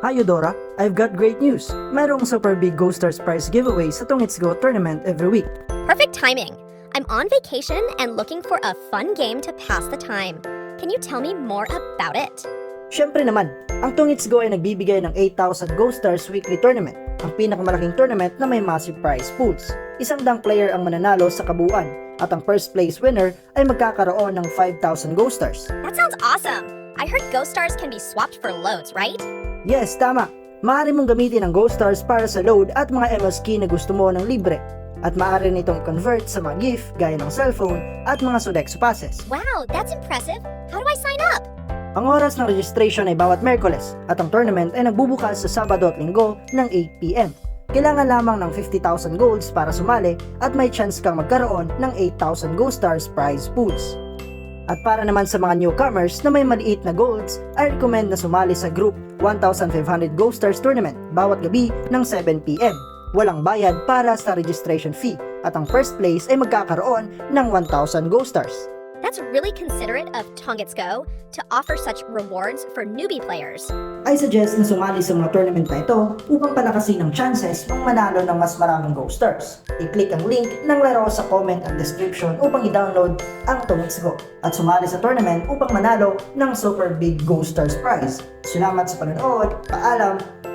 Hi Eudora, I've got great news. Merong super big Go Stars prize giveaway sa Tong It's Go tournament every week. Perfect timing. I'm on vacation and looking for a fun game to pass the time. Can you tell me more about it? Syempre naman, ang Tong It's Go ay nagbibigay ng 8,000 Go Stars weekly tournament, ang pinakamalaking tournament na may massive prize pools. Isang dang player ang mananalo sa kabuuan, at ang first place winner ay magkakaroon ng 5,000 Go Stars. That sounds awesome. I heard Ghost Stars can be swapped for loads, right? Yes, tama. Maaari mong gamitin ang Go Stars para sa load at mga ML skin na gusto mo ng libre. At maaari nitong convert sa mga gift gaya ng cellphone at mga Sodexo passes. Wow, that's impressive. How do I sign up? Ang oras ng registration ay bawat Miyerkules at ang tournament ay nagbubukas sa Sabado at Linggo ng 8 PM. Kailangan lamang ng 50,000 golds para sumali at may chance kang magkaroon ng 8,000 Go Stars prize pools. At para naman sa mga newcomers na may maliit na golds, I recommend na sumali sa group 1,500 Go Stars tournament bawat gabi ng 7 PM. Walang bayad para sa registration fee at ang first place ay magkakaroon ng 1,000 Go Stars. That's really considerate of Tongits Go to offer such rewards for newbie players. I suggest na sumali sa mga tournament na ito upang palakasin ang chances ng manalo ng mas maraming Go Stars. I-click ang link ng laro sa comment at description upang i-download ang Tongits Go at sumali sa tournament upang manalo ng super big Go Stars prize. Salamat sa panonood, paalam!